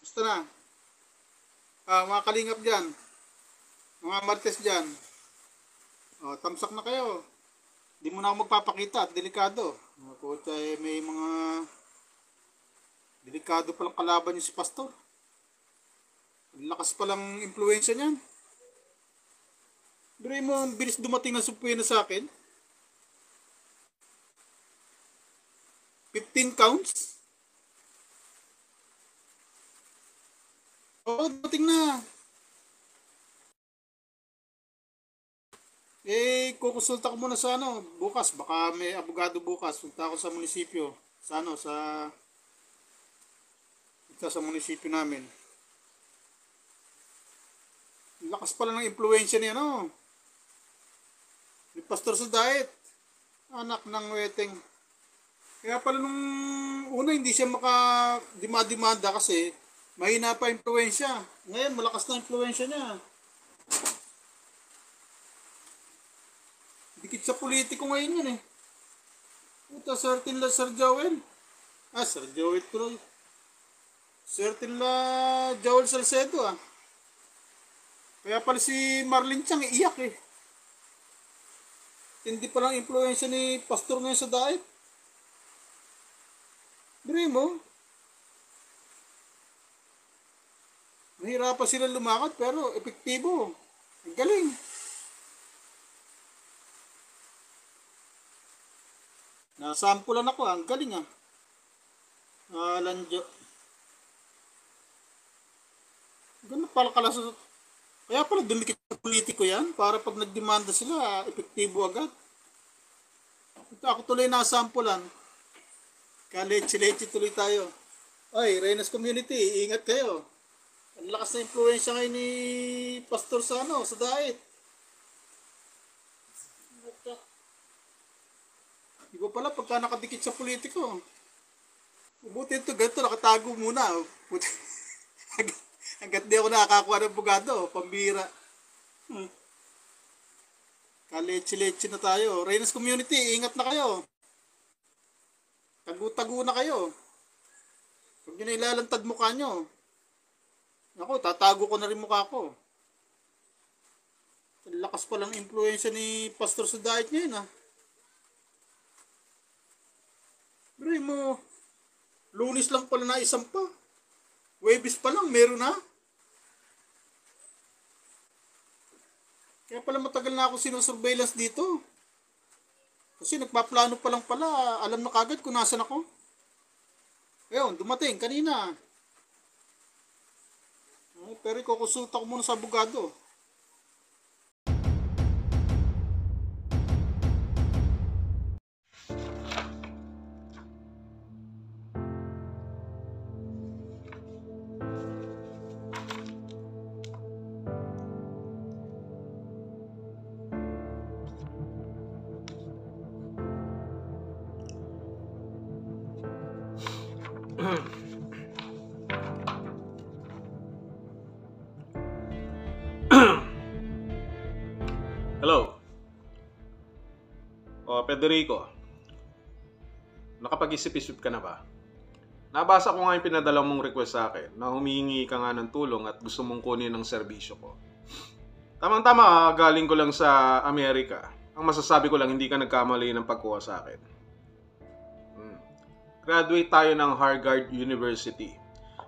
Basta na. Mga kalingap dyan. Mga martes dyan. Tamsak na kayo. Di mo na ako magpapakita at delikado. Kutsa may mga delikado palang kalaban yung si Pastor. Ang lakas palang impluensya niyan. Pero mo, ang bilis dumating na supwena sa akin. 15 counts. Oo, dumating na. Kukonsulta ko muna sa bukas. Baka may abogado bukas. Punta ako sa munisipyo. Sa munisipyo namin. Lakas pala ng impluensya niya, Ni Pastor sa diet. Anak ng weteng. Kaya pala nung una hindi siya makadimanda kasi mahina pa impluensya. Ngayon malakas na impluensya niya. Dikit sa politiko ngayon yun eh. Puta, certain la Sir Joel. Sir Joel tuloy. Certain la Joel Salcedo Kaya pala si Marlene Chang iyak eh. Hindi pa lang impluensya ni Pastor ngayon sa diet. Bire mo. Nahirapan sila lumakad pero epektibo. Ang galing. Nasampulan ako, ang galing Lanjo. Ganun pala kalasot. Kaya pala dumikit sa politiko yan para pag nagdemanda sila, epektibo agad. Ako tuloy nasampulan. Kaletse-letse tuloy tayo. Ay, Reynas Community, ingat kayo. Ang lakas na impluensya ngayon ni Pastor sa diet. Iba pala pagka nakadikit sa politiko. Mabuti ito, ganito, nakatago muna. Hanggat di ako nakakakuha ng bugado, pambira. Kaletse-letse na tayo. Reynas Community, ingat na kayo. Tago-tago na kayo. Huwag nyo na ilalantad mukha nyo. Ako, tatago ko na rin mukha ko. Lakas palang influensya ni Pastor sa diet ngayon Bro mo, Lunes lang pala na isang pa. Webis pa lang, meron na. Kaya pala matagal na ako sinusurveillance dito. Kasi nagpaplano pa lang pala, alam na kagad kung nasan ako. Ayun, dumating kanina. Pero kukonsulta ko muna sa abogado. Hello. Federico. Nakapag-isip-isip ka na ba? Nabasa ko nga yung pinadala mong request sa akin na humihingi ka nga ng tulong at gusto mong kunin ng serbisyo ko. Tamang-tama, galing ko lang sa Amerika. Ang masasabi ko lang, hindi ka nagkamali ng pagkuha sa akin. Graduate tayo ng Harvard University.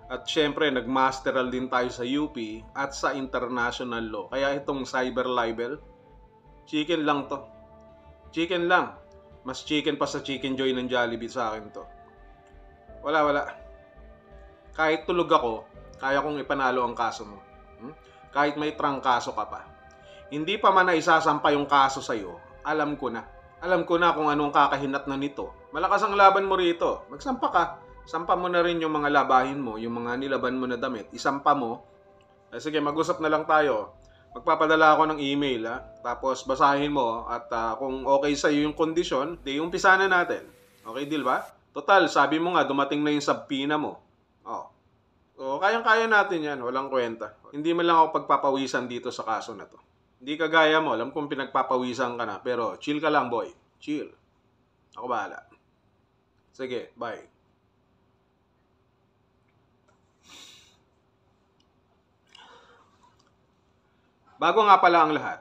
At syempre, nag-masteral din tayo sa UP at sa international law. Kaya itong cyber libel, chicken lang to. Chicken lang. Mas chicken pa sa Chicken Joy ng Jollibee sa akin to. Wala. Kahit tulog ako, kaya kong ipanalo ang kaso mo. Kahit may trangkaso ka pa. Hindi pa man na isasampa yung kaso sa'yo, alam ko na. Alam ko na kung anong kakahinat na nito. Malakas ang laban mo rito. Magsampa ka. Sampa mo na rin yung mga labahin mo, yung mga nilaban mo na damit. Isampa mo. Sige, mag-usap na lang tayo. Magpapadala ako ng email, tapos basahin mo at kung okay sa'yo yung kondisyon, di umpisa na natin. Okay, deal ba? Total, sabi mo nga, dumating na yung subpoena mo. So, kayang-kaya natin yan. Walang kwenta. Hindi man lang ako pagpapawisan dito sa kaso na to. Hindi kagaya mo. Alam kong pinagpapawisan ka na. Pero chill ka lang, boy. Chill. Ako bahala. Sige, bye. Bago nga pala ang lahat,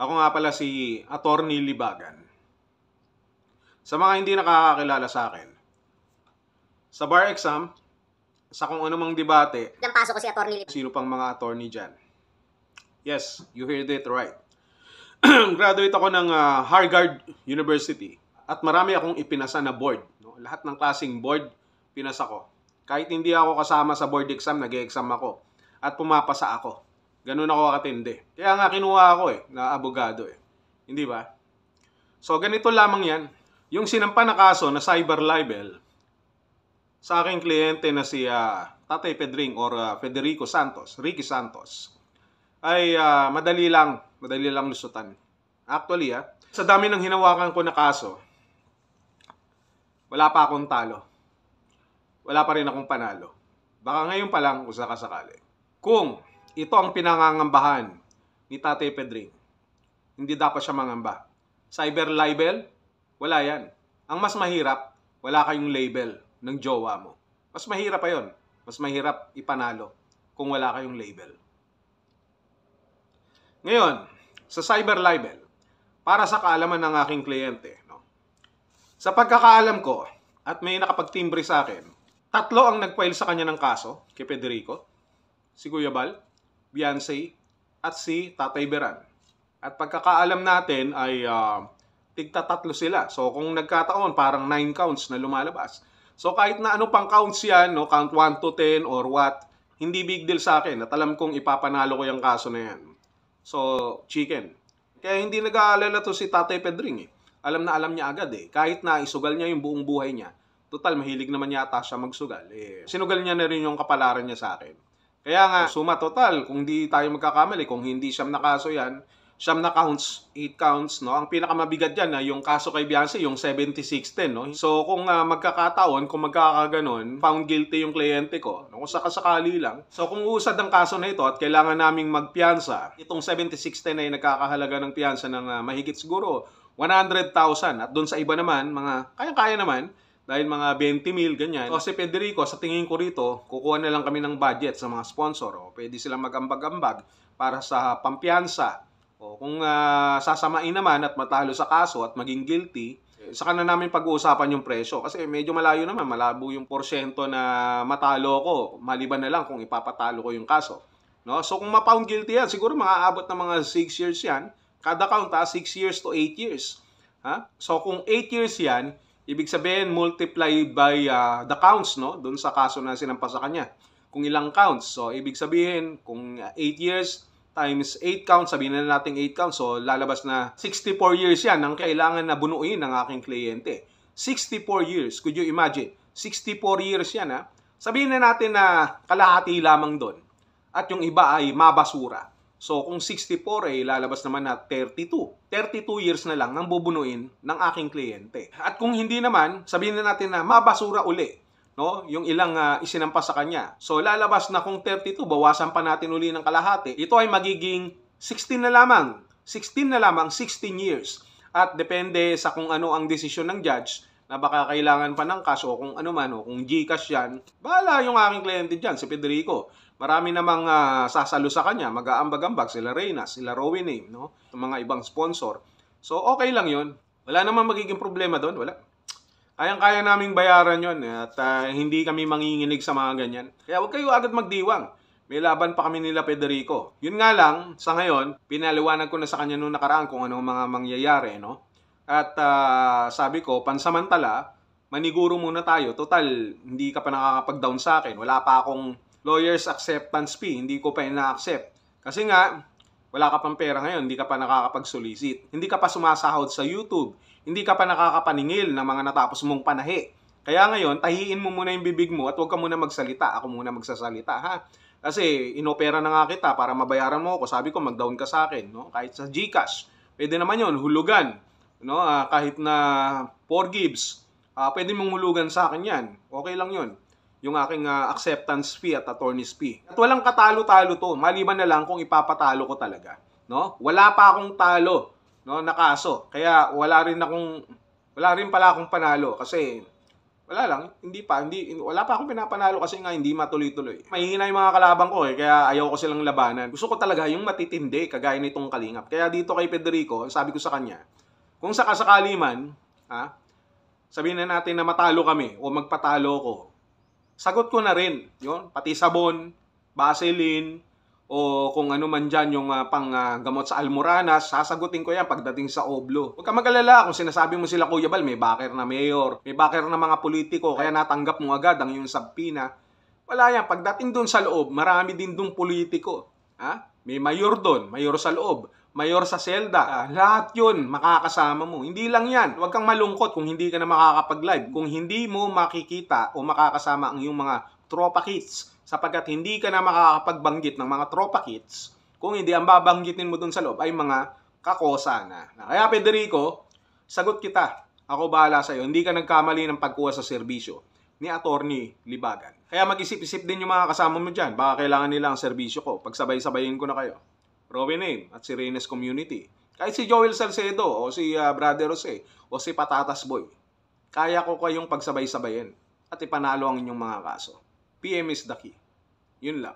ako nga pala si Attorney Libagan. Sa mga hindi nakakakilala sa akin, sa bar exam, sa kung anumang debate, Ang paso ko si Atty. sino pang mga attorney dyan? Yes, you heard it right. Graduate ako ng Harvard University at marami akong ipinasa na board. No? Lahat ng klaseng board, pinasa ko. Kahit hindi ako kasama sa board exam, nag-e-exam ako. At pumapasa ako. Ganun ako katindi. Kaya nga kinuha ako na abogado Hindi ba? So ganito lamang yan. Yung sinampa na kaso na cyber libel sa aking kliyente na si Tatay Pedring or Federico Santos, Ricky Santos, ay madali lang lusutan. Actually, sa dami ng hinawakan ko na kaso, wala pa akong talo. Wala pa rin akong panalo. Baka ngayon pa lang kung sakasakali. Kung ito ang pinangangambahan ni Tatay Pedring, hindi dapat siya mangamba. Cyber libel, wala yan. Ang mas mahirap, wala kayong label ng jowa mo. Mas mahirap pa yun. Mas mahirap ipanalo kung wala kayong label. Ngayon, sa cyber libel, para sa kaalaman ng aking kliyente, no? Sa pagkakaalam ko, at may nakapagtimbre sa akin, 3 ang nag-file sa kanya ng kaso kay Federico, si Kuya Bal, Beyonce, at si Tatay Beran. At pagkakaalam natin ay tigta-3 sila. So kung nagkataon, parang 9 counts na lumalabas. So kahit na ano pang counts yan, no, count 1 to 10 or what, hindi big deal sa akin at alam kong ipapanalo ko yung kaso na yan. So, chicken. Kaya hindi nag-aalala to si Tatay Pedring Alam na alam niya agad Kahit na isugal niya yung buong buhay niya. Total, mahilig naman yata siya magsugal. Sinugal niya na rin yung kapalaran niya sa akin. Kaya nga, suma total, kung di tayo magkakamali, kung hindi siyam na kaso yan, siyam na counts, 8 counts, no? Ang pinakamabigat dyan na yung kaso kay Beyonce, yung 7610, no? So, kung magkakataon, kung magkakaganon, found guilty yung kliyente ko, no? Kung sakasakali lang. So, kung usad ang kaso na ito at kailangan naming magpiyansa, itong 7610 ay nagkakahalaga ng piyansa ng mahigit siguro 100,000. At doon sa iba naman, mga kaya-kaya naman, dahil mga 20 mil, ganyan. So, si Federico, sa tingin ko rito, kukuha na lang kami ng budget sa mga sponsor. O, pwede silang mag-ambag-ambag para sa pampiyansa. O kung sasamain naman at matalo sa kaso at maging guilty, saka na namin pag-uusapan yung presyo. Kasi medyo malayo naman, malabo yung porsyento na matalo ko. Maliban na lang kung ipapatalo ko yung kaso. No? So kung ma-found guilty yan, siguro maaabot ng mga 6 years yan. Kada count 6 years to 8 years. So kung 8 years yan, ibig sabihin multiply by the counts, no? Doon sa kaso na sinampa sa kanya. Kung ilang counts. So ibig sabihin, kung 8 years times 8 counts, sabihin na natin 8 counts, so lalabas na 64 years yan ang kailangan na bunuin ng aking kliyente. 64 years, could you imagine? 64 years yan Sabihin na natin na kalahati lamang doon at yung iba ay mabasura. So kung 64 ay lalabas naman na 32. 32 years na lang nang bubunuin ng aking kliyente. At kung hindi naman, sabihin na natin na mabasura uli, no, yung ilang isinampa sa kanya. So lalabas na kung 32, bawasan pa natin uli ng kalahati. Ito ay magiging 16 na lamang. 16 na lamang, 16 years. At depende sa kung ano ang desisyon ng judge na baka kailangan pa ng cash o kung ano man, o kung Gcash yan, bahala yung aking kliyente dyan, si Federico. Marami namang sasalo sa kanya, mag-aambag-ambag, sila Reyna, sila Rowene, no? Yung mga ibang sponsor. So okay lang yun. Wala namang magiging problema doon, wala. Kayang-kaya naming bayaran yon at hindi kami manginginig sa mga ganyan. Kaya huwag kayo agad magdiwang. May laban pa kami nila Federico. Yun nga lang, sa ngayon, pinaliwanag ko na sa kanya noong nakaraan kung anong mga mangyayari, no? At sabi ko, pansamantala, maniguro muna tayo. Total, hindi ka pa nakakapag-down sa akin. Wala pa akong lawyer's acceptance fee. Hindi ko pa ina-accept. Kasi nga, wala ka pang pera ngayon. Hindi ka pa nakakapag-solicit. Hindi ka pa sumasahod sa YouTube. Hindi ka pa nakakapaningil ng mga natapos mong panahi. Kaya ngayon, tahiin mo muna yung bibig mo at huwag ka muna magsalita. Ako muna magsasalita, ha? Kasi inopera na nga kita para mabayaran mo ako. Sabi ko, mag-down ka sa akin, no? Kahit sa Gcash. Pwede naman yon, hulugan. No? Kahit na 4 gives, pwede mong hulugan sa akin yan. Okay lang yon. Yung aking acceptance fee at attorney's fee. At walang katalo-talo to. Maliban na lang kung ipapatalo ko talaga. No? Wala pa akong talo, no, na kaso. Kaya wala rin pala akong panalo kasi Wala lang, wala pa akong pinapanalo kasi nga hindi matuloy-tuloy. Mahihina yung mga kalabang ko kaya ayaw ko silang labanan. Gusto ko talaga yung matitindi, kagaya nitong Kalingap. Kaya dito kay Federico, sabi ko sa kanya, kung sakasakali man, sabihin na natin na matalo kami o magpatalo ko, sagot ko na rin, yun, pati sabon, Vaseline, o kung ano man dyan yung gamot sa Almoranas, sasagutin ko yan pagdating sa Oblo. Huwag ka mag-alala kung sinasabi mo sila Kuya Bal, may backer na mayor, may backer na mga politiko, kaya natanggap mo agad ang iyong subpoena. Wala yan. Pagdating doon sa loob, marami din doon politiko. May mayor doon, mayor sa loob, mayor sa selda. Lahat yun, makakasama mo. Hindi lang yan. Huwag kang malungkot kung hindi ka na makakapag-live. Kung hindi mo makikita o makakasama ang iyong mga tropa kits, sapagkat hindi ka na makakapagbanggit ng mga tropa kits, kung hindi ang babanggitin mo dun sa loob ay mga kakosa na. Kaya Federico, sagot kita. Ako bahala sa'yo. Hindi ka nagkamali ng pagkuha sa serbisyo ni Attorney Libagan. Kaya mag-isip-isip din yung mga kasama mo dyan. Baka kailangan nila ang serbisyo ko. Pagsabay-sabayin ko na kayo. Rowe Name at si Reynes Community. Kahit si Joel Salcedo o si Brother Jose o si Patatas Boy. Kaya ko kayong pagsabay-sabayin at ipanalo ang inyong mga kaso. PM is the key. Yun lang.